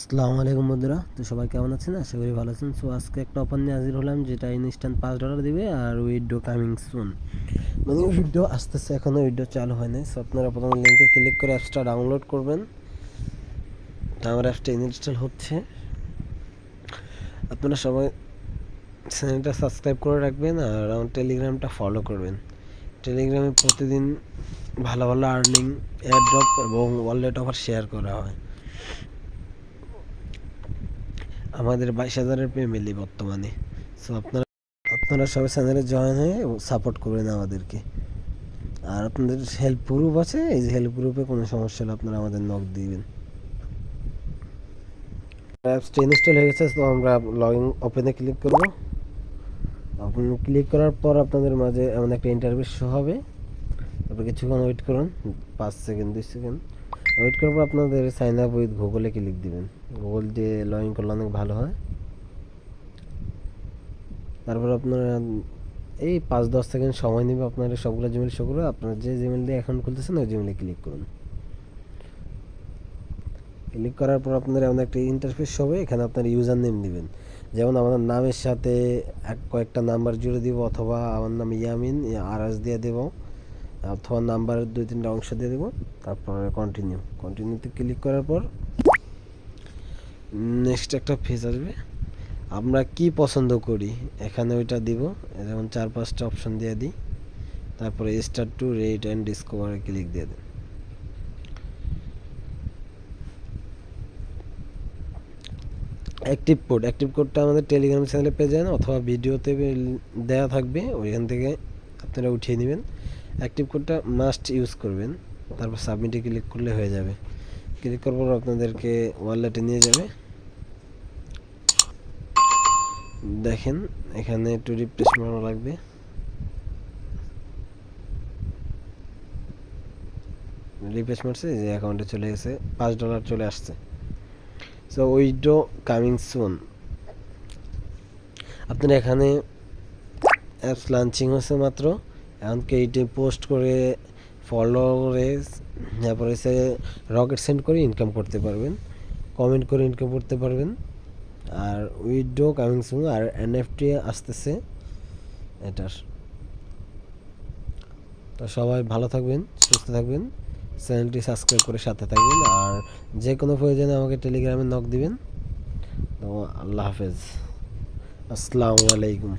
আসসালামু আলাইকুম বন্ধুরা, তো সবাই কেমন আছেন? আশা করি ভালো আছেন। সো আজকে একটা অফার নিয়ে হাজির হলাম, যেটা ইনস্ট্যান্ট $5 দিবে আর উইথড্র কামিং সুন। মানে উইথড্র আসতেছে, এখনও উইথড্র চালু হয় নাই। সো আপনারা প্রথমে লিঙ্কে ক্লিক করে অ্যাপসটা ডাউনলোড করবেন। তো আমার অ্যাপসটা ইনস্টল হচ্ছে। আপনারা সবাই চ্যানেলটা সাবস্ক্রাইব করে রাখবেন আর আমার টেলিগ্রামটা ফলো করবেন। টেলিগ্রামে প্রতিদিন ভালো ভালো আর্নিং, এয়ারড্রপ এবং ওয়ালেট অফার শেয়ার করা হয়। আমাদের 22,000-এর ফ্যামিলি বর্তমানে। সো আপনারা সবাই চ্যানেলে জয়েন হয়ে সাপোর্ট করবেন আমাদেরকে। আর আপনাদের হেল্প গ্রুপ আছে, এই যে হেল্প গ্রুপে কোনো সমস্যা হলে আপনারা আমাদের নক দিবেন। অ্যাপসটা ইনস্টল হয়ে গেছে, তো আমরা লগ ইন ওপেনে ক্লিক করব। আপনি ক্লিক করার পর আপনাদের মাঝে এমন একটা ইন্টারভিউ শো হবে। তারপর কিছুক্ষণ ওয়েট করুন, 5 সেকেন্ড 2 সেকেন্ড ওয়েট করার পর আপনাদের সাইন আপ উইথ গুগলে ক্লিক দিবেন। গুগল দিয়ে লগ ইন করলে অনেক ভালো হয়। তারপর আপনারা এই 5-10 সেকেন্ড সময় নেবে, আপনারা সবগুলো জিমেল শো করবে। আপনারা যে জিমেল দিয়ে অ্যাকাউন্ট খুলতেছেন ওই জিমেলে ক্লিক করুন। ক্লিক করার পর আপনারা এমন একটা ইন্টারফেস হবে, এখানে আপনার ইউজার নেম দিবেন। যেমন আমাদের নামের সাথে কয়েকটা নাম্বার জুড়ে দিব, অথবা আমার নাম ইয়ামিন আরাজ দিয়ে দেব, অথবা নাম্বারের 2-3টা অংশ দিয়ে দেবো। তারপরে কন্টিনিউতে ক্লিক করার পর নেক্সট একটা ফেজ আসবে। আমরা কি পছন্দ করি এখানে ওইটা দিব, যেমন 4-5টা অপশন দিয়ে দিই। তারপরে স্টার্ট টু রেট অ্যান্ড ডিসকভারে ক্লিক দিয়ে দেন। অ্যাক্টিভ কোডটা আমাদের টেলিগ্রাম চ্যানেলে পেয়ে যান, অথবা ভিডিওতে দেওয়া থাকবে, ওইখান থেকে আপনারা উঠিয়ে নেবেন। অ্যাক্টিভ কোডটা মাস্ট ইউজ করবেন। তারপর সাবমিটে ক্লিক করলে হয়ে যাবে। ক্লিক করার পর আপনাদেরকে ওয়ালেটে নিয়ে যাবে। দেখেন এখানে একটু রিফ্রেশ মারা লাগবে। রিফ্রেশ মারছে, যে অ্যাকাউন্টে চলে গেছে, $5 চলে আসছে। So withdraw coming soon. আপনারা এখানে অ্যাপস লঞ্চিং হচ্ছে মাত্র, এমনকি এইটি পোস্ট করে ফলো করে, তারপরে সে রকেট সেন্ড করে ইনকাম করতে পারবেন, কমেন্ট করে ইনকাম করতে পারবেন। আর উইথড্র কামিং সুন আর এনএফটি আসতেছে এটার। তো সবাই ভালো থাকবেন, সুস্থ থাকবেন, চ্যানেলটি সাবস্ক্রাইব করে সাথে থাকবেন। আর যে কোনো প্রয়োজনে আমাকে টেলিগ্রামে নক দিবেন। তো আল্লাহ হাফেজ, আসসালামু আলাইকুম।